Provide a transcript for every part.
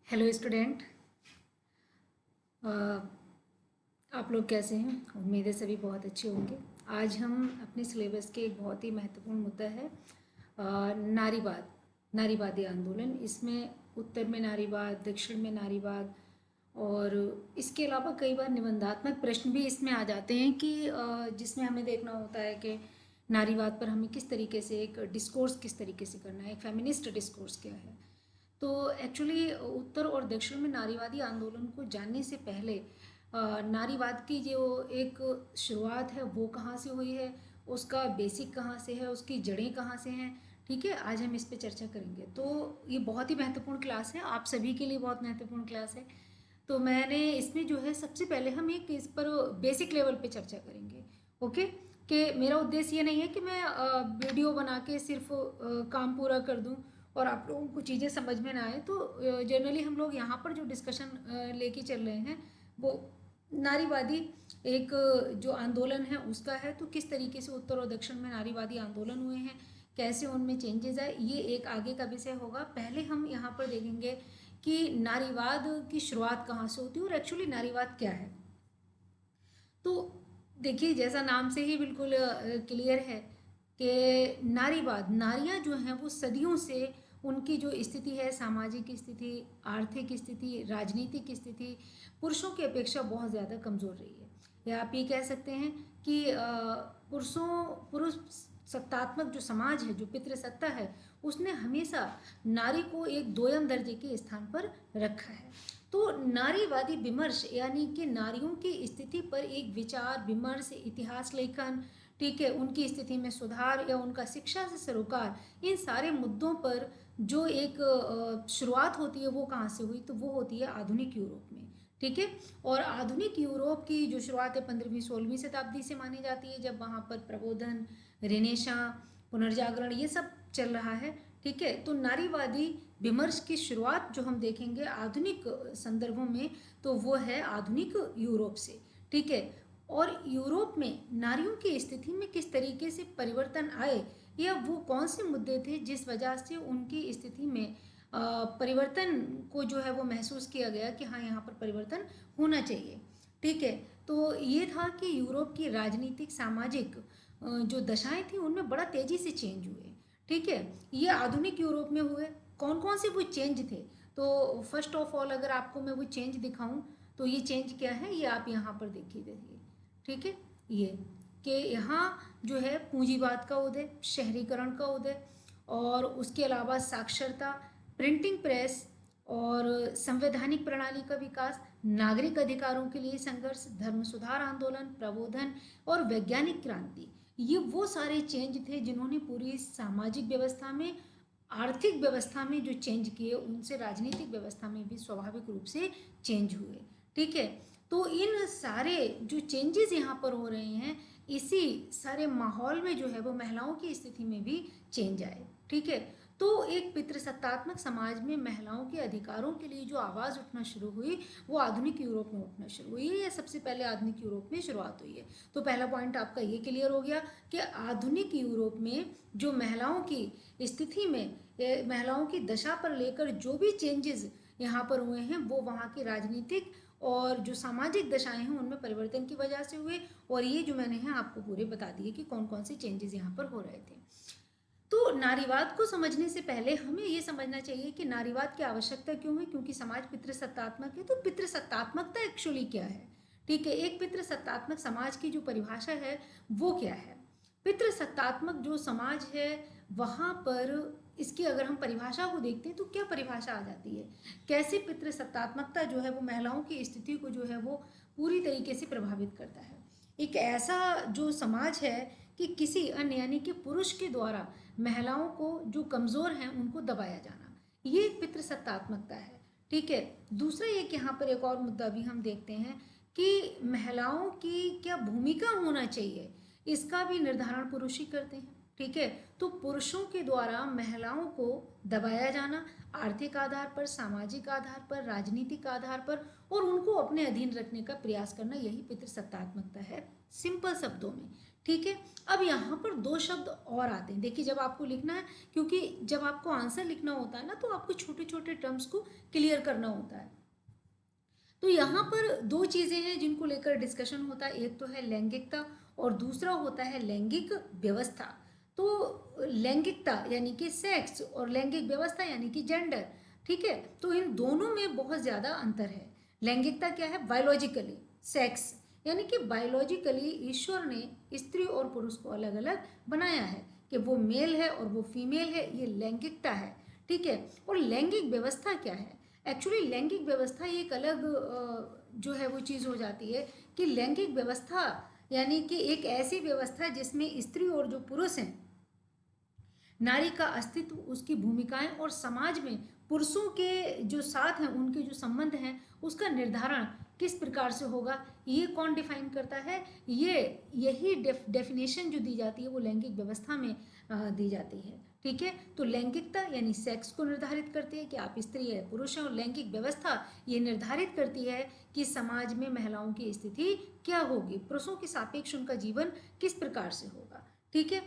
Hello student. आप लोग कैसे हैं? उम्मीद है सभी बहुत अच्छे होंगे। आज हम अपने सिलेबस के एक बहुत ही महत्वपूर्ण मुद्दा है नारीवाद, नारीवादी आंदोलन। इसमें उत्तर में नारीवाद, दक्षिण में नारीवाद और इसके अलावा कई बार निबंधात्मक प्रश्न भी इसमें आ जाते हैं कि जिसमें हमें देखना होता है कि नारीवाद पर हमें किस तरीके से एक डिस्कोर्स किस तरीके से करना है, एक फेमिनिस्ट डिस्कोर्स क्या है। तो एक्चुअली उत्तर और दक्षिण में नारीवादी आंदोलन को जानने से पहले नारीवाद की जो एक शुरुआत है वो कहाँ से हुई है, उसका बेसिक कहाँ से है, उसकी जड़ें कहाँ से हैं। ठीक है, आज हम इस पे चर्चा करेंगे। तो ये बहुत ही महत्वपूर्ण क्लास है, आप सभी के लिए बहुत महत्वपूर्ण क्लास है। तो मैंने इसमें जो है सबसे पहले हम एक इस पर बेसिक लेवल पे चर्चा करेंगे। ओके, कि मेरा उद्देश्य ये नहीं है कि मैं वीडियो बना के सिर्फ काम पूरा कर दूं और आप लोगों को चीज़ें समझ में ना आए। तो जनरली हम लोग यहाँ पर जो डिस्कशन लेके चल रहे हैं वो नारीवादी एक जो आंदोलन है उसका है। तो किस तरीके से उत्तर और दक्षिण में नारीवादी आंदोलन हुए हैं, कैसे उनमें चेंजेस आए, ये एक आगे का विषय होगा। पहले हम यहाँ पर देखेंगे कि नारीवाद की शुरुआत कहाँ से होती है और एक्चुअली नारीवाद क्या है। तो देखिए, जैसा नाम से ही बिल्कुल क्लियर है कि नारीवाद, नारियां जो हैं वो सदियों से उनकी जो स्थिति है, सामाजिक स्थिति, आर्थिक स्थिति, राजनीतिक स्थिति पुरुषों की अपेक्षा बहुत ज़्यादा कमज़ोर रही है। या आप ये कह सकते हैं कि पुरुष सत्तात्मक जो समाज है, जो पितृसत्ता है, उसने हमेशा नारी को एक दोयम दर्जे के स्थान पर रखा है। तो नारीवादी विमर्श यानी कि नारियों की स्थिति पर एक विचार विमर्श, इतिहास लेखन, ठीक है, उनकी स्थिति में सुधार या उनका शिक्षा से सरोकार, इन सारे मुद्दों पर जो एक शुरुआत होती है वो कहाँ से हुई, तो वो होती है आधुनिक यूरोप में। ठीक है, और आधुनिक यूरोप की जो शुरुआत है 15वीं-16वीं शताब्दी से मानी जाती है, जब वहाँ पर प्रबोधन, रेनेसां, पुनर्जागरण ये सब चल रहा है। ठीक है, तो नारीवादी विमर्श की शुरुआत जो हम देखेंगे आधुनिक संदर्भों में, तो वो है आधुनिक यूरोप से। ठीक है, और यूरोप में नारियों की स्थिति में किस तरीके से परिवर्तन आए या वो कौन से मुद्दे थे जिस वजह से उनकी स्थिति में परिवर्तन को जो है वो महसूस किया गया कि हाँ, यहाँ पर परिवर्तन होना चाहिए। ठीक है, तो ये था कि यूरोप की राजनीतिक सामाजिक जो दशाएं थी उनमें बड़ा तेजी से चेंज हुए। ठीक है, ये आधुनिक यूरोप में हुए। कौन कौन से वो चेंज थे, तो फर्स्ट ऑफ ऑल अगर आपको मैं वो चेंज दिखाऊं तो ये चेंज क्या है, ये आप यहाँ पर देखिए। ठीक है, ये कि यहाँ जो है पूंजीवाद का उदय, शहरीकरण का उदय, और उसके अलावा साक्षरता, प्रिंटिंग प्रेस और संवैधानिक प्रणाली का विकास, नागरिक अधिकारों के लिए संघर्ष, धर्म सुधार आंदोलन, प्रबोधन और वैज्ञानिक क्रांति। ये वो सारे चेंज थे जिन्होंने पूरी सामाजिक व्यवस्था में, आर्थिक व्यवस्था में जो चेंज किए, उनसे राजनीतिक व्यवस्था में भी स्वाभाविक रूप से चेंज हुए। ठीक है, तो इन सारे जो चेंजेस यहाँ पर हो रहे हैं, इसी सारे माहौल में जो है वो महिलाओं की स्थिति में भी चेंज आए। ठीक है, तो एक पितृसत्तात्मक समाज में महिलाओं के अधिकारों के लिए जो आवाज़ उठना शुरू हुई वो आधुनिक यूरोप में उठना शुरू हुई है, या सबसे पहले आधुनिक यूरोप में शुरुआत हुई है। तो पहला पॉइंट आपका ये क्लियर हो गया कि आधुनिक यूरोप में जो महिलाओं की स्थिति में, महिलाओं की दशा पर लेकर जो भी चेंजेस यहाँ पर हुए हैं वो वहाँ की राजनीतिक और जो सामाजिक दशाएं हैं उनमें परिवर्तन की वजह से हुए। और ये जो मैंने हैं आपको पूरे बता दिए कि कौन कौन से चेंजेस यहाँ पर हो रहे थे। तो नारीवाद को समझने से पहले हमें ये समझना चाहिए कि नारीवाद की आवश्यकता क्यों है, क्योंकि समाज पितृसत्तात्मक है। तो पितृसत्तात्मकता एक्चुअली क्या है? ठीक है, एक पितृसत्तात्मक समाज की जो परिभाषा है वो क्या है? पितृसत्तात्मक जो समाज है वहाँ पर इसकी अगर हम परिभाषा को देखते हैं तो क्या परिभाषा आ जाती है, कैसे पितृसत्तात्मकता जो है वो महिलाओं की स्थिति को जो है वो पूरी तरीके से प्रभावित करता है। एक ऐसा जो समाज है कि किसी अन्य यानी कि पुरुष के द्वारा महिलाओं को जो कमज़ोर हैं उनको दबाया जाना, ये पितृसत्तात्मकता है। ठीक है, दूसरा एक यहाँ पर एक और मुद्दा भी हम देखते हैं कि महिलाओं की क्या भूमिका होना चाहिए, इसका भी निर्धारण पुरुष ही करते हैं। ठीक है, तो पुरुषों के द्वारा महिलाओं को दबाया जाना आर्थिक आधार पर, सामाजिक आधार पर, राजनीतिक आधार पर, और उनको अपने अधीन रखने का प्रयास करना, यही पितृसत्तात्मकता है सिंपल शब्दों में। ठीक है। अब यहाँ पर दो शब्द और आते हैं, देखिए जब आपको लिखना है, क्योंकि जब आपको आंसर लिखना होता है ना तो आपको छोटे छोटे टर्म्स को क्लियर करना होता है। तो यहाँ पर दो चीज़ें हैं जिनको लेकर डिस्कशन होता है, एक तो है लैंगिकता और दूसरा होता है लैंगिक व्यवस्था। तो लैंगिकता यानी कि सेक्स और लैंगिक व्यवस्था यानी कि जेंडर, ठीक है। तो इन दोनों में बहुत ज़्यादा अंतर है। लैंगिकता क्या है? बायोलॉजिकली सेक्स, यानी कि बायोलॉजिकली ईश्वर ने स्त्री और पुरुष को अलग अलग बनाया है कि वो मेल है और वो फीमेल है, ये लैंगिकता है, ठीक है। और लैंगिक व्यवस्था क्या है? एक्चुअली लैंगिक व्यवस्था एक अलग जो है वो चीज़ हो जाती है कि लैंगिक व्यवस्था यानी कि एक ऐसी व्यवस्था जिसमें स्त्री और जो पुरुष हैं, नारी का अस्तित्व, उसकी भूमिकाएं और समाज में पुरुषों के जो साथ हैं उनके जो संबंध हैं उसका निर्धारण किस प्रकार से होगा, ये कौन डिफाइन करता है? यही डेफिनेशन जो दी जाती है वो लैंगिक व्यवस्था में दी जाती है, ठीक है। तो लैंगिकता यानी सेक्स को निर्धारित करती है कि आप स्त्री है पुरुष है, और लैंगिक व्यवस्था ये निर्धारित करती है कि समाज में महिलाओं की स्थिति क्या होगी, पुरुषों के सापेक्ष उनका जीवन किस प्रकार से होगा, ठीक है।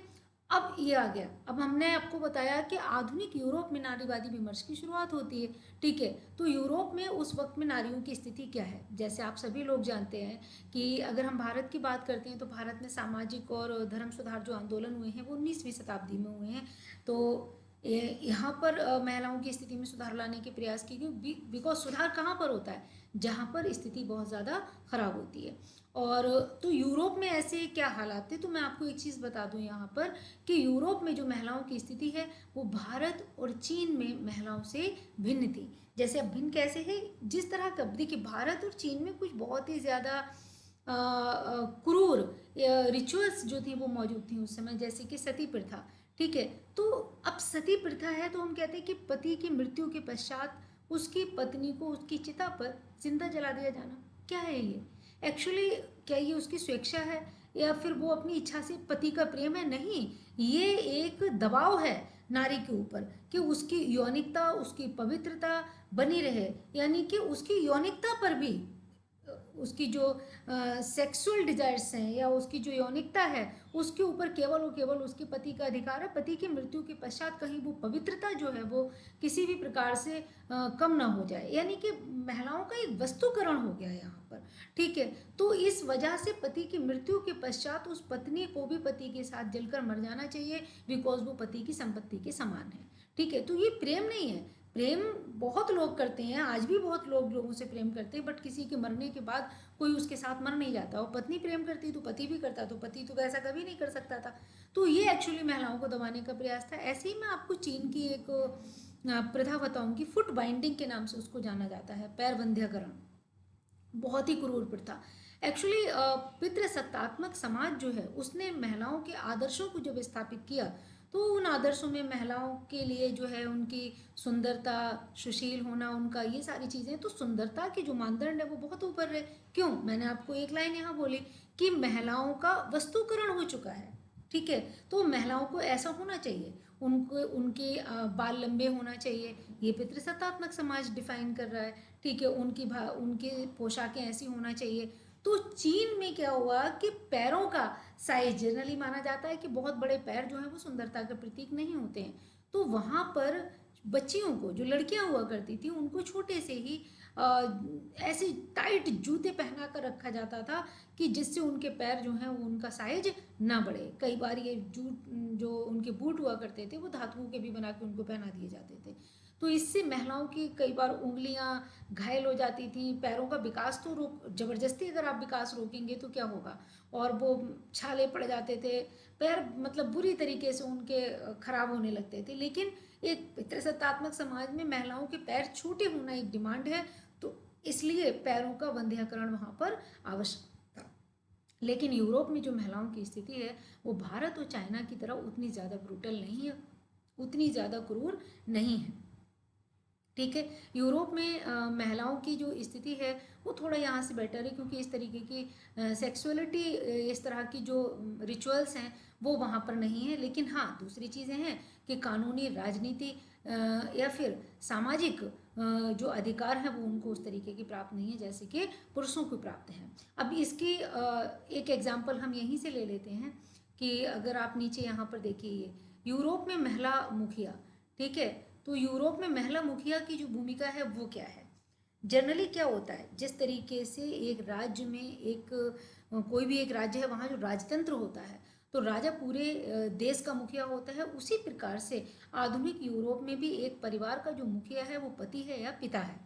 अब ये आ गया, अब हमने आपको बताया कि आधुनिक यूरोप में नारीवादी विमर्श की शुरुआत होती है, ठीक है। तो यूरोप में उस वक्त में नारियों की स्थिति क्या है? जैसे आप सभी लोग जानते हैं कि अगर हम भारत की बात करते हैं तो भारत में सामाजिक और धर्म सुधार जो आंदोलन हुए हैं वो 19वीं शताब्दी में हुए हैं। तो यहाँ पर महिलाओं की स्थिति में सुधार लाने के प्रयास किए गए, बिकॉज सुधार कहाँ पर होता है? जहाँ पर स्थिति बहुत ज़्यादा खराब होती है। और तो यूरोप में ऐसे क्या हालात थे? तो मैं आपको एक चीज़ बता दूं यहाँ पर कि यूरोप में जो महिलाओं की स्थिति है वो भारत और चीन में महिलाओं से भिन्न थी। जैसे अब भिन्न कैसे है? जिस तरह का देखिए भारत और चीन में कुछ बहुत ही ज़्यादा क्रूर रिचुअल्स जो थी वो मौजूद थी उस समय, जैसे कि सती प्रथा, ठीक है। तो अब सती प्रथा है तो हम कहते हैं कि पति की मृत्यु के पश्चात उसकी पत्नी को उसकी चिता पर जिंदा जला दिया जाना। क्या है ये? एक्चुअली क्या ये उसकी स्वेच्छा है या फिर वो अपनी इच्छा से पति का प्रेम है? नहीं, ये एक दबाव है नारी के ऊपर कि उसकी यौनिकता उसकी पवित्रता बनी रहे, यानी कि उसकी यौनिकता पर भी उसकी जो सेक्सुअल डिजायर्स हैं या उसकी जो यौनिकता है उसके ऊपर केवल और केवल उसके पति का अधिकार है। पति की मृत्यु के पश्चात कहीं वो पवित्रता जो है वो किसी भी प्रकार से कम ना हो जाए, यानी कि महिलाओं का एक वस्तुकरण हो गया यहाँ पर, ठीक है। तो इस वजह से पति की मृत्यु के पश्चात उस पत्नी को भी पति के साथ जलकर मर जाना चाहिए, बिकॉज वो पति की संपत्ति के समान है, ठीक है। तो ये प्रेम नहीं है। प्रेम बहुत लोग करते हैं, आज भी बहुत लोग लोगों से प्रेम करते हैं, बट किसी के मरने के बाद कोई उसके साथ मर नहीं जाता। और पत्नी प्रेम करती तो पति भी करता, तो पति तो ऐसा कभी नहीं कर सकता था। तो ये एक्चुअली महिलाओं को दबाने का प्रयास था। ऐसे ही मैं आपको चीन की एक प्रथा बताऊंगी, फुट बाइंडिंग के नाम से उसको जाना जाता है, पैर बंध्यकरण, बहुत ही क्रूर प्रथा। एक्चुअली पितृसत्तात्मक समाज जो है उसने महिलाओं के आदर्शों को जब स्थापित किया तो उन आदर्शों में महिलाओं के लिए जो है उनकी सुंदरता, सुशील होना, उनका ये सारी चीज़ें, तो सुंदरता के जो मानदंड है वो बहुत ऊपर रहे। क्यों? मैंने आपको एक लाइन यहाँ बोली कि महिलाओं का वस्तुकरण हो चुका है, ठीक है। तो महिलाओं को ऐसा होना चाहिए, उनको उनके बाल लंबे होना चाहिए, ये पितृसत्तात्मक समाज डिफाइन कर रहा है, ठीक है। उनके पोशाकें ऐसी होना चाहिए। तो चीन में क्या हुआ कि पैरों का साइज जनरली माना जाता है कि बहुत बड़े पैर जो हैं वो सुंदरता के प्रतीक नहीं होते हैं। तो वहाँ पर बच्चियों को, जो लड़कियां हुआ करती थी, उनको छोटे से ही ऐसे टाइट जूते पहना कर रखा जाता था कि जिससे उनके पैर जो हैं वो उनका साइज ना बढ़े। कई बार ये जूट जो उनके बूट हुआ करते थे वो धातुओं के भी बना के उनको पहना दिए जाते थे। तो इससे महिलाओं की कई बार उंगलियां घायल हो जाती थी, पैरों का विकास तो रोक, जबरदस्ती अगर आप विकास रोकेंगे तो क्या होगा, और वो छाले पड़ जाते थे, पैर मतलब बुरी तरीके से उनके खराब होने लगते थे। लेकिन एक पितृसत्तात्मक समाज में महिलाओं के पैर छोटे होना एक डिमांड है, तो इसलिए पैरों का वंध्यकरण वहाँ पर आवश्यक था। लेकिन यूरोप में जो महिलाओं की स्थिति है वो भारत और चाइना की तरह उतनी ज़्यादा ब्रूटल नहीं है, उतनी ज़्यादा क्रूर नहीं है, ठीक है। यूरोप में महिलाओं की जो स्थिति है वो थोड़ा यहाँ से बेटर है, क्योंकि इस तरीके की सेक्सुअलिटी, इस तरह की जो रिचुअल्स हैं वो वहाँ पर नहीं है। लेकिन हाँ, दूसरी चीज़ें हैं कि कानूनी, राजनीति या फिर सामाजिक जो अधिकार हैं वो उनको उस तरीके की प्राप्त नहीं है जैसे कि पुरुषों को प्राप्त हैं। अब इसकी एक एग्जाम्पल हम यहीं से ले लेते हैं कि अगर आप नीचे यहाँ पर देखिए, ये यूरोप में महिला मुखिया, ठीक है। तो यूरोप में महिला मुखिया की जो भूमिका है वो क्या है? जनरली क्या होता है, जिस तरीके से एक राज्य में एक कोई भी एक राज्य है, वहाँ जो राजतंत्र होता है तो राजा पूरे देश का मुखिया होता है, उसी प्रकार से आधुनिक यूरोप में भी एक परिवार का जो मुखिया है वो पति है या पिता है,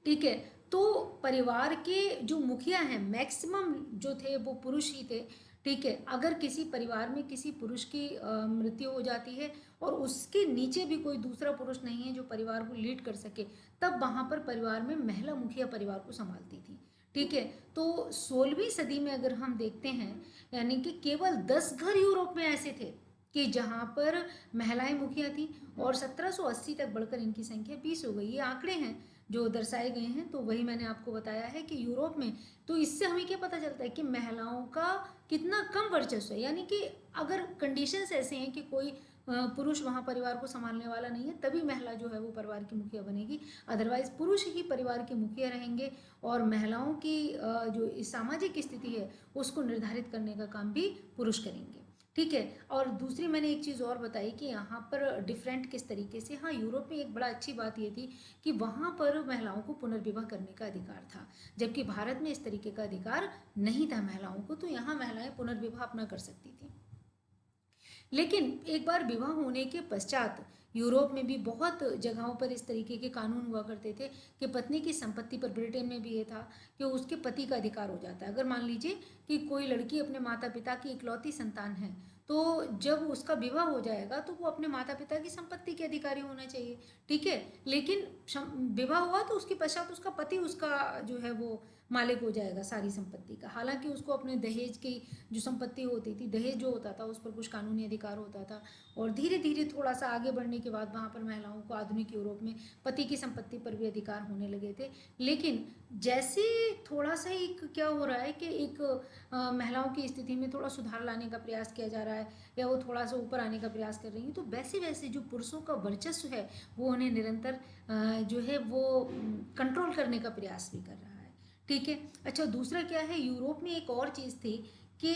ठीक है। तो परिवार के जो मुखिया हैं मैक्सिमम जो थे वो पुरुष ही थे, ठीक है। अगर किसी परिवार में किसी पुरुष की मृत्यु हो जाती है और उसके नीचे भी कोई दूसरा पुरुष नहीं है जो परिवार को लीड कर सके, तब वहाँ पर परिवार में महिला मुखिया परिवार को संभालती थी, ठीक है। तो 16वीं सदी में अगर हम देखते हैं, यानी कि केवल 10 घर यूरोप में ऐसे थे कि जहाँ पर महिलाएं मुखिया थी, और 1780 तक बढ़कर इनकी संख्या 20 हो गई। ये आंकड़े हैं जो दर्शाए गए हैं, तो वही मैंने आपको बताया है कि यूरोप में, तो इससे हमें क्या पता चलता है कि महिलाओं का कितना कम वर्चस्व है। यानी कि अगर कंडीशंस ऐसे हैं कि कोई पुरुष वहाँ परिवार को संभालने वाला नहीं है, तभी महिला जो है वो परिवार की मुखिया बनेगी, अदरवाइज पुरुष ही परिवार के मुखिया रहेंगे और महिलाओं की जो सामाजिक स्थिति है उसको निर्धारित करने का काम भी पुरुष करेंगे, ठीक है। और दूसरी मैंने एक चीज़ और बताई कि यहाँ पर डिफरेंट किस तरीके से, हाँ यूरोप में एक बड़ा अच्छी बात ये थी कि वहाँ पर महिलाओं को पुनर्विवाह करने का अधिकार था, जबकि भारत में इस तरीके का अधिकार नहीं था महिलाओं को। तो यहाँ महिलाएं पुनर्विवाह अपना कर सकती थी। लेकिन एक बार विवाह होने के पश्चात यूरोप में भी बहुत जगहों पर इस तरीके के कानून हुआ करते थे कि पत्नी की संपत्ति पर, ब्रिटेन में भी ये था कि उसके पति का अधिकार हो जाता है। अगर मान लीजिए कि कोई लड़की अपने माता पिता की इकलौती संतान है, तो जब उसका विवाह हो जाएगा तो वो अपने माता पिता की संपत्ति के अधिकारी होना चाहिए, ठीक है। लेकिन विवाह हुआ तो उसके पश्चात उसका पति उसका जो है वो मालिक हो जाएगा सारी संपत्ति का। हालांकि उसको अपने दहेज की जो संपत्ति होती थी, दहेज जो होता था उस पर कुछ कानूनी अधिकार होता था, और धीरे धीरे थोड़ा सा आगे बढ़ने के बाद वहाँ पर महिलाओं को आधुनिक यूरोप में पति की संपत्ति पर भी अधिकार होने लगे थे। लेकिन जैसे थोड़ा सा एक क्या हो रहा है कि एक महिलाओं की स्थिति में थोड़ा सुधार लाने का प्रयास किया जा रहा है, या वो थोड़ा सा ऊपर आने का प्रयास कर रही हैं, तो वैसे वैसे जो पुरुषों का वर्चस्व है वो उन्हें निरंतर जो है वो कंट्रोल करने का प्रयास भी कर रहा है, ठीक है। अच्छा, दूसरा क्या है, यूरोप में एक और चीज़ थी कि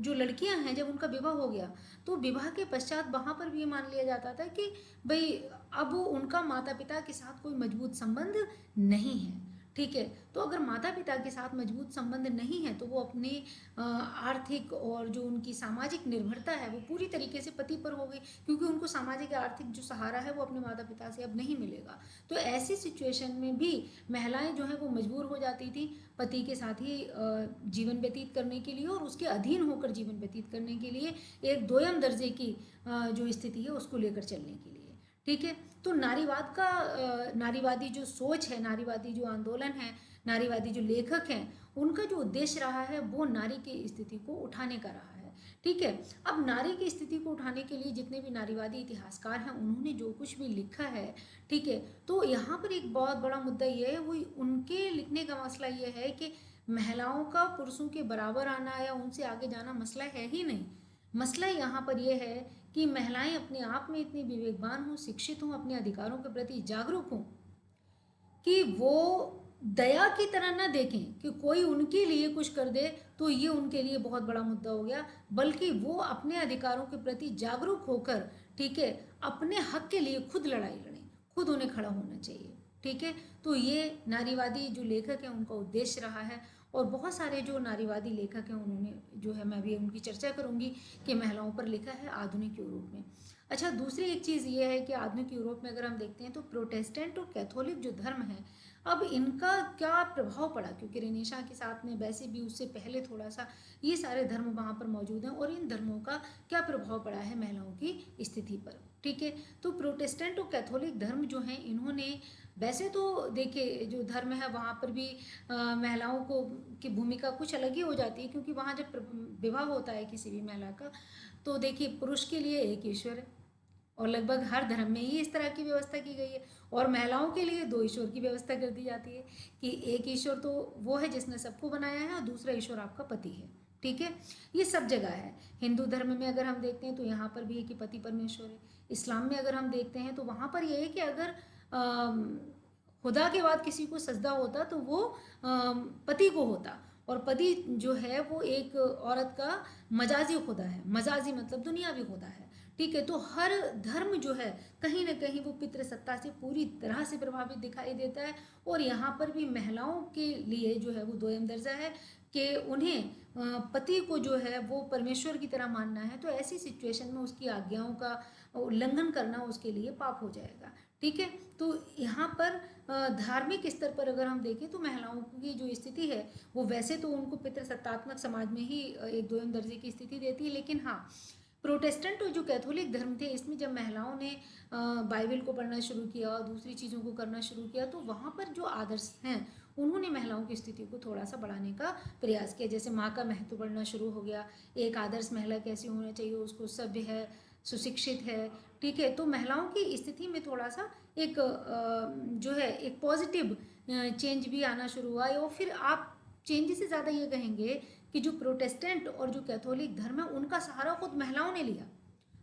जो लड़कियां हैं जब उनका विवाह हो गया तो विवाह के पश्चात वहाँ पर भी ये मान लिया जाता था कि भाई अब उनका माता पिता के साथ कोई मजबूत संबंध नहीं है, ठीक है। तो अगर माता पिता के साथ मजबूत संबंध नहीं है तो वो अपने आर्थिक और जो उनकी सामाजिक निर्भरता है वो पूरी तरीके से पति पर हो गई, क्योंकि उनको सामाजिक आर्थिक जो सहारा है वो अपने माता पिता से अब नहीं मिलेगा। तो ऐसी सिचुएशन में भी महिलाएं जो है वो मजबूर हो जाती थी पति के साथ ही जीवन व्यतीत करने के लिए, और उसके अधीन होकर जीवन व्यतीत करने के लिए, एक दोयम दर्जे की जो स्थिति है उसको लेकर चलने के लिए, ठीक है। तो नारीवाद का नारीवादी जो सोच है, नारीवादी जो आंदोलन है, नारीवादी जो लेखक हैं, उनका जो उद्देश्य रहा है वो नारी की स्थिति को उठाने का रहा है, ठीक है। अब नारी की स्थिति को उठाने के लिए जितने भी नारीवादी इतिहासकार हैं उन्होंने जो कुछ भी लिखा है, ठीक है, तो यहाँ पर एक बहुत बड़ा मुद्दा ये है, वो उनके लिखने का मसला ये है कि महिलाओं का पुरुषों के बराबर आना या उनसे आगे जाना मसला है ही नहीं। मसला यहाँ पर यह है कि महिलाएं अपने आप में इतनी विवेकवान हों, शिक्षित हों, अपने अधिकारों के प्रति जागरूक हों कि वो दया की तरह ना देखें कि कोई उनके लिए कुछ कर दे तो ये उनके लिए बहुत बड़ा मुद्दा हो गया, बल्कि वो अपने अधिकारों के प्रति जागरूक होकर, ठीक है, अपने हक के लिए खुद लड़ाई लड़ें, खुद उन्हें खड़ा होना चाहिए, ठीक है। तो ये नारीवादी जो लेखक हैं उनका उद्देश्य रहा है, और बहुत सारे जो नारीवादी लेखक हैं उन्होंने जो है, मैं भी उनकी चर्चा करूंगी कि महिलाओं पर लिखा है आधुनिक यूरोप में। अच्छा, दूसरी एक चीज़ ये है कि आधुनिक यूरोप में अगर हम देखते हैं तो प्रोटेस्टेंट और कैथोलिक जो धर्म है, अब इनका क्या प्रभाव पड़ा, क्योंकि रेनेसां के साथ में वैसे भी उससे पहले थोड़ा सा ये सारे धर्म वहाँ पर मौजूद हैं, और इन धर्मों का क्या प्रभाव पड़ा है महिलाओं की स्थिति पर, ठीक है। तो प्रोटेस्टेंट और कैथोलिक धर्म जो हैं इन्होंने, वैसे तो देखिए जो धर्म है वहाँ पर भी महिलाओं को की भूमिका कुछ अलग ही हो जाती है, क्योंकि वहाँ जब विवाह होता है किसी भी महिला का, तो देखिए पुरुष के लिए एक ईश्वर है, और लगभग हर धर्म में ही इस तरह की व्यवस्था की गई है, और महिलाओं के लिए दो ईश्वर की व्यवस्था कर दी जाती है कि एक ईश्वर तो वो है जिसने सबको बनाया है, और दूसरा ईश्वर आपका पति है, ठीक है। ये सब जगह है। हिंदू धर्म में अगर हम देखते हैं तो यहाँ पर भी है कि पति परमेश्वर है। इस्लाम में अगर हम देखते हैं तो वहाँ पर यह है कि अगर खुदा के बाद किसी को सजदा होता तो वो पति को होता, और पति जो है वो एक औरत का मजाजी खुदा है। मजाजी मतलब दुनियावी खुदा है, ठीक है। तो हर धर्म जो है कहीं ना कहीं वो पितृसत्ता से पूरी तरह से प्रभावित दिखाई देता है। और यहाँ पर भी महिलाओं के लिए जो है वो दोयम दर्जा है कि उन्हें पति को जो है वो परमेश्वर की तरह मानना है, तो ऐसी सिचुएशन में उसकी आज्ञाओं का उल्लंघन करना उसके लिए पाप हो जाएगा, ठीक है। तो यहाँ पर धार्मिक स्तर पर अगर हम देखें तो महिलाओं की जो स्थिति है वो वैसे तो उनको पितृसत्तात्मक समाज में ही एक दोयम दर्जे की स्थिति देती है, लेकिन हाँ, प्रोटेस्टेंट और जो कैथोलिक धर्म थे इसमें जब महिलाओं ने बाइबल को पढ़ना शुरू किया और दूसरी चीज़ों को करना शुरू किया, तो वहाँ पर जो आदर्श हैं उन्होंने महिलाओं की स्थिति को थोड़ा सा बढ़ाने का प्रयास किया। जैसे माँ का महत्व बढ़ना शुरू हो गया, एक आदर्श महिला कैसी होना चाहिए, उसको सभ्य है, सुशिक्षित है, ठीक है। तो महिलाओं की स्थिति में थोड़ा सा एक जो है एक पॉजिटिव चेंज भी आना शुरू हुआ। और फिर आप चेंज से ज़्यादा ये कहेंगे कि जो प्रोटेस्टेंट और जो कैथोलिक धर्म है उनका सहारा खुद महिलाओं ने लिया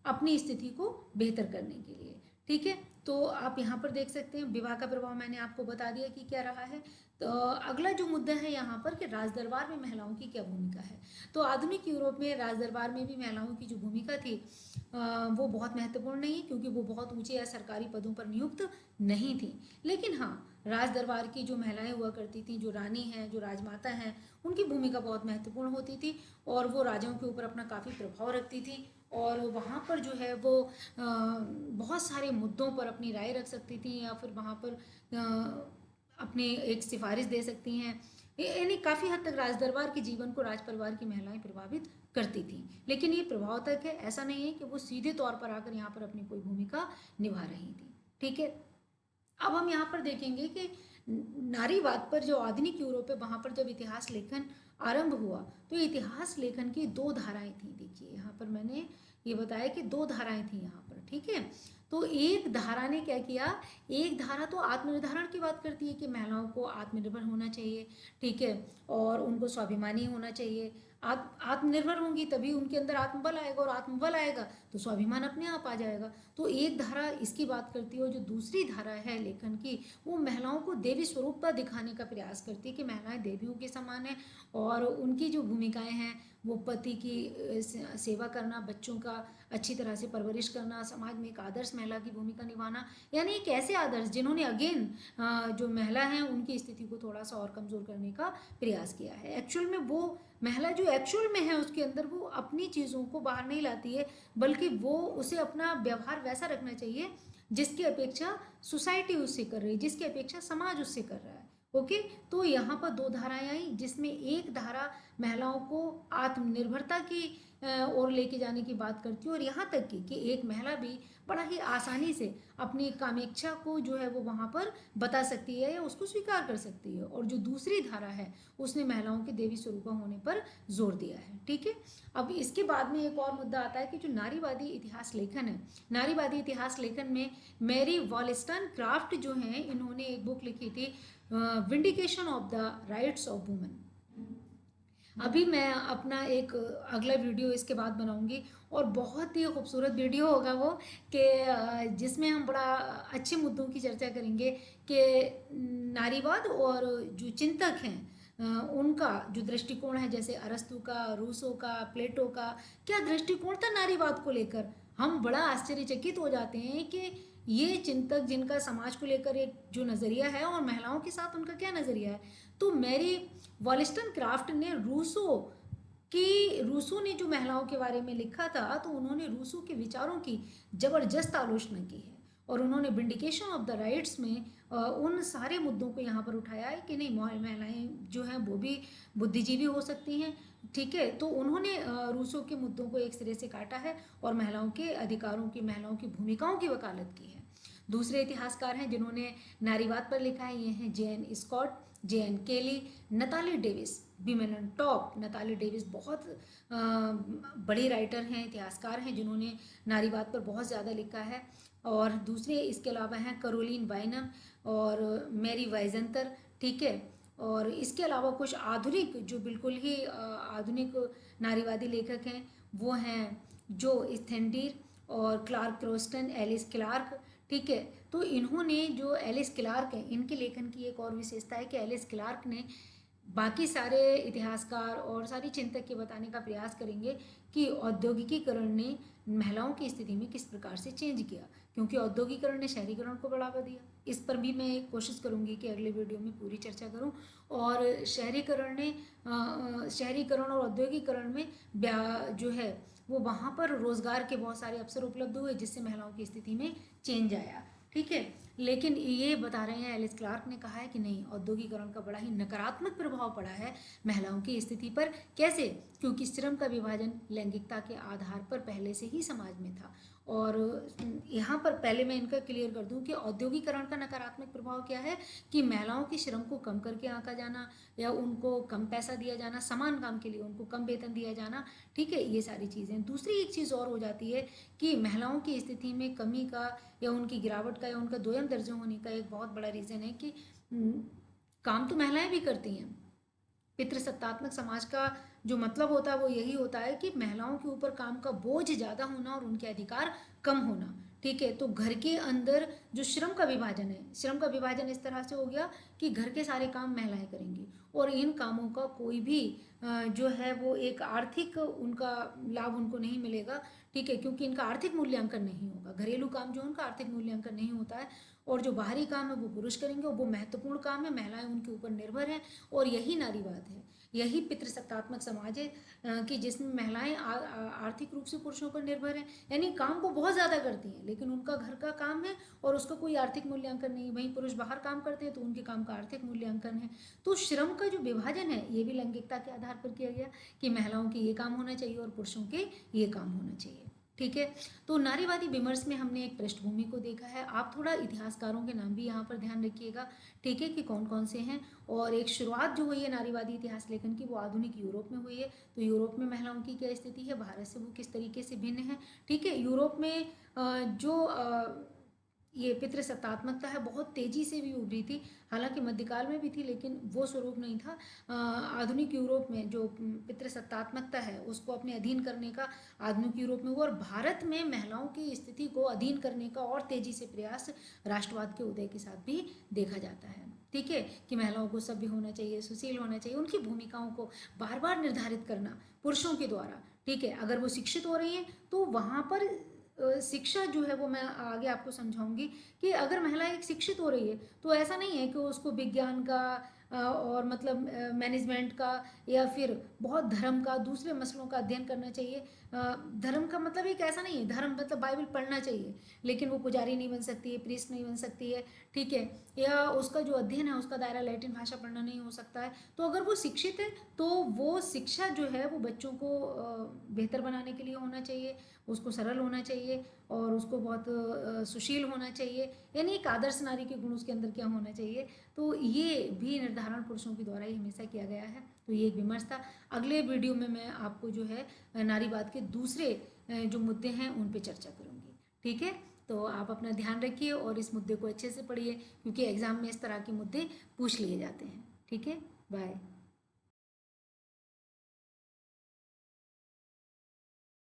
अपनी स्थिति को बेहतर करने के लिए, ठीक है। तो आप यहाँ पर देख सकते हैं विवाह का प्रभाव मैंने आपको बता दिया कि क्या रहा है। तो अगला जो मुद्दा है यहाँ पर कि राजदरबार में महिलाओं की क्या भूमिका है। तो आधुनिक यूरोप में राजदरबार में भी महिलाओं की जो भूमिका थी वो बहुत महत्वपूर्ण नहीं है, क्योंकि वो बहुत ऊंचे या सरकारी पदों पर नियुक्त नहीं थी। लेकिन हाँ, राज दरबार की जो महिलाएं हुआ करती थी, जो रानी हैं, जो राजमाता हैं, उनकी भूमिका बहुत महत्वपूर्ण होती थी और वो राजाओं के ऊपर अपना काफ़ी प्रभाव रखती थी। और वहाँ पर जो है वो बहुत सारे मुद्दों पर अपनी राय रख सकती थी या फिर वहाँ पर अपनी एक सिफारिश दे सकती हैं। यानी काफ़ी हद तक राज दरबार के जीवन को राज परिवार की महिलाएं प्रभावित करती थी। लेकिन ये प्रभाव तक है, ऐसा नहीं है कि वो सीधे तौर पर आकर यहाँ पर अपनी कोई भूमिका निभा रही थी, ठीक है। अब हम यहाँ पर देखेंगे कि नारीवाद पर जो आधुनिक यूरोप है वहाँ पर जब इतिहास लेखन आरंभ हुआ तो इतिहास लेखन की दो धाराएं थी। देखिए यहाँ पर मैंने ये बताया कि दो धाराएं थी यहाँ पर, ठीक है। तो एक धारा ने क्या किया, एक धारा तो आत्मनिर्धारण की बात करती है कि महिलाओं को आत्मनिर्भर होना चाहिए, ठीक है, और उनको स्वाभिमानी होना चाहिए। आत्मनिर्भर होंगी तभी उनके अंदर आत्मबल आएगा और आत्मबल आएगा तो स्वाभिमान अपने आप आ जाएगा। तो एक धारा इसकी बात करती है और जो दूसरी धारा है लेखन की वो महिलाओं को देवी स्वरूप पर दिखाने का प्रयास करती है कि महिलाएं देवियों के समान हैं और उनकी जो भूमिकाएं हैं वो पति की सेवा करना, बच्चों का अच्छी तरह से परवरिश करना, समाज में एक आदर्श महिला की भूमिका निभाना। यानी एक ऐसे आदर्श जिन्होंने अगेन जो महिला हैं उनकी स्थिति को थोड़ा सा और कमज़ोर करने का प्रयास किया है। एक्चुअल में वो महिला जो एक्चुअल में है उसके अंदर वो अपनी चीज़ों को बाहर नहीं लाती है, बल्कि वो उसे अपना व्यवहार वैसा रखना चाहिए जिसकी अपेक्षा सोसाइटी उससे कर रही है, जिसकी अपेक्षा समाज उससे कर रहा है। ओके, तो यहाँ पर दो धाराएं आई जिसमें एक धारा महिलाओं को आत्मनिर्भरता की ओर लेके जाने की बात करती है और यहाँ तक कि एक महिला भी बड़ा ही आसानी से अपनी कामेच्छा को जो है वो वहाँ पर बता सकती है या उसको स्वीकार कर सकती है। और जो दूसरी धारा है उसने महिलाओं के देवी स्वरूप होने पर जोर दिया है, ठीक है। अब इसके बाद में एक और मुद्दा आता है कि जो नारीवादी इतिहास लेखन है, नारीवादी इतिहास लेखन में मेरी वॉलस्टनक्राफ्ट जो हैं इन्होंने एक बुक लिखी थी vindication of the rights of women. अभी मैं अपना एक अगला वीडियो इसके बाद बनाऊंगी और बहुत ही खूबसूरत वीडियो होगा वो कि जिसमें हम बड़ा अच्छे मुद्दों की चर्चा करेंगे कि नारीवाद और जो चिंतक हैं उनका जो दृष्टिकोण है, जैसे अरस्तु का, रूसो का, प्लेटो का क्या दृष्टिकोण था नारीवाद को लेकर। हम बड़ा आश्चर्यचकित हो जाते हैं कि ये चिंतक जिनका समाज को लेकर एक जो नज़रिया है और महिलाओं के साथ उनका क्या नज़रिया है। तो मेरी वॉलस्टनक्राफ्ट ने रूसो ने जो महिलाओं के बारे में लिखा था तो उन्होंने रूसो के विचारों की जबरदस्त आलोचना की है और उन्होंने विंडिकेशन ऑफ द राइट्स में उन सारे मुद्दों को यहाँ पर उठाया है कि नहीं, महिलाएं जो हैं वो भी बुद्धिजीवी हो सकती हैं, ठीक है। तो उन्होंने रूसो के मुद्दों को एक सिरे से काटा है और महिलाओं के अधिकारों की, महिलाओं की भूमिकाओं की वकालत की है। दूसरे इतिहासकार हैं जिन्होंने नारीवाद पर लिखा है, ये हैं जेएन स्कॉट, जेएन केली, Natalie Davis, women on top. Natalie Davis बहुत बड़ी राइटर हैं, इतिहासकार हैं जिन्होंने नारीवाद पर बहुत ज़्यादा लिखा है। और दूसरे इसके अलावा हैं करोलिन बाइनम और मैरी वाइजेंटर, ठीक है। और इसके अलावा कुछ आधुनिक जो बिल्कुल ही आधुनिक नारीवादी लेखक हैं वो हैं जो स्थेंडीर और क्लार्क क्रोस्टन, एलिस क्लार्क, ठीक है। तो इन्होंने जो एलिस क्लार्क है इनके लेखन की एक और विशेषता है कि एलिस क्लार्क ने बाकी सारे इतिहासकार और सारी चिंतक ये बताने का प्रयास करेंगे कि औद्योगिकीकरण ने महिलाओं की स्थिति में किस प्रकार से चेंज किया, क्योंकि औद्योगिकरण ने शहरीकरण को बढ़ावा दिया। इस पर भी मैं कोशिश करूंगी कि अगले वीडियो में पूरी चर्चा करूं। और शहरीकरण और औद्योगिकरण में जो है वो वहाँ पर रोजगार के बहुत सारे अवसर उपलब्ध हुए, जिससे महिलाओं की स्थिति में चेंज आया। ठीक है, लेकिन ये बता रहे हैं, एलिस क्लार्क ने कहा है कि नहीं, औद्योगिकरण का बड़ा ही नकारात्मक प्रभाव पड़ा है महिलाओं की स्थिति पर। कैसे? क्योंकि श्रम का विभाजन लैंगिकता के आधार पर पहले से ही समाज में था। और यहाँ पर पहले मैं इनका क्लियर कर दूं कि औद्योगिकरण का नकारात्मक प्रभाव क्या है कि महिलाओं के श्रम को कम करके आंका जाना, या उनको कम पैसा दिया जाना, समान काम के लिए उनको कम वेतन दिया जाना। ठीक है, ये सारी चीज़ें। दूसरी एक चीज़ और हो जाती है कि महिलाओं की स्थिति में कमी का या उनकी गिरावट का या उनका दोयम दर्जा होने का एक बहुत बड़ा रीज़न है कि काम तो महिलाएं भी करती हैं। पितृसत्तात्मक समाज का जो मतलब होता है वो यही होता है कि महिलाओं के ऊपर काम का बोझ ज़्यादा होना और उनके अधिकार कम होना। ठीक है, तो घर के अंदर जो श्रम का विभाजन है, श्रम का विभाजन इस तरह से हो गया कि घर के सारे काम महिलाएं करेंगी और इन कामों का कोई भी जो है वो एक आर्थिक उनका लाभ उनको नहीं मिलेगा। ठीक है, क्योंकि इनका आर्थिक मूल्यांकन नहीं होगा। घरेलू काम जो उनका आर्थिक मूल्यांकन नहीं होता है, और जो बाहरी काम है वो पुरुष करेंगे, और वो महत्वपूर्ण काम है, महिलाएं उनके ऊपर निर्भर हैं। और यही नारीवाद है, यही पितृसत्तात्मक समाज है कि जिसमें महिलाएं आर्थिक रूप से पुरुषों पर निर्भर हैं, यानी काम वो बहुत ज़्यादा करती हैं, लेकिन उनका घर का काम है और उसका कोई आर्थिक मूल्यांकन नहीं। वहीं पुरुष बाहर काम करते हैं तो उनके काम का आर्थिक मूल्यांकन है। तो श्रम का जो विभाजन है ये भी लैंगिकता के आधार पर किया गया कि महिलाओं के ये काम होना चाहिए और पुरुषों के ये काम होना चाहिए। ठीक है, तो नारीवादी विमर्श में हमने एक पृष्ठभूमि को देखा है। आप थोड़ा इतिहासकारों के नाम भी यहाँ पर ध्यान रखिएगा। ठीक है, कि कौन कौन से हैं। और एक शुरुआत जो हुई है नारीवादी इतिहास लेखन की वो आधुनिक यूरोप में हुई है। तो यूरोप में महिलाओं की क्या स्थिति है, भारत से वो किस तरीके से भिन्न है। ठीक है, यूरोप में जो ये पितृसत्तात्मकता है बहुत तेजी से भी उभरी थी, हालांकि मध्यकाल में भी थी लेकिन वो स्वरूप नहीं था। आधुनिक यूरोप में जो पितृसत्तात्मकता है उसको अपने अधीन करने का आधुनिक यूरोप में हुआ, और भारत में महिलाओं की स्थिति को अधीन करने का और तेजी से प्रयास राष्ट्रवाद के उदय के साथ भी देखा जाता है। ठीक है, कि महिलाओं को सभ्य होना चाहिए, सुशील होना चाहिए, उनकी भूमिकाओं को बार बार निर्धारित करना पुरुषों के द्वारा। ठीक है, अगर वो शिक्षित हो रही हैं तो वहाँ पर शिक्षा जो है वो मैं आगे आपको समझाऊंगी कि अगर महिला एक शिक्षित हो रही है तो ऐसा नहीं है कि उसको विज्ञान का और मतलब मैनेजमेंट का या फिर बहुत धर्म का दूसरे मसलों का अध्ययन करना चाहिए। धर्म का मतलब एक ऐसा नहीं है, धर्म मतलब बाइबल पढ़ना चाहिए, लेकिन वो पुजारी नहीं बन सकती है, प्रीस्ट नहीं बन सकती है। ठीक है, या उसका जो अध्ययन है उसका दायरा लैटिन भाषा पढ़ना नहीं हो सकता है। तो अगर वो शिक्षित है तो वो शिक्षा जो है वो बच्चों को बेहतर बनाने के लिए होना चाहिए, उसको सरल होना चाहिए और उसको बहुत सुशील होना चाहिए, यानी एक आदर्श नारी के गुण उसके अंदर क्या होना चाहिए। तो ये भी निर्धारण पुरुषों के द्वारा ही हमेशा किया गया है। तो ये एक विमर्श था। अगले वीडियो में मैं आपको जो है नारीवाद के दूसरे जो मुद्दे हैं उन पे चर्चा करूँगी। ठीक है, तो आप अपना ध्यान रखिए और इस मुद्दे को अच्छे से पढ़िए, क्योंकि एग्जाम में इस तरह के मुद्दे पूछ लिए जाते हैं। ठीक है, बाय।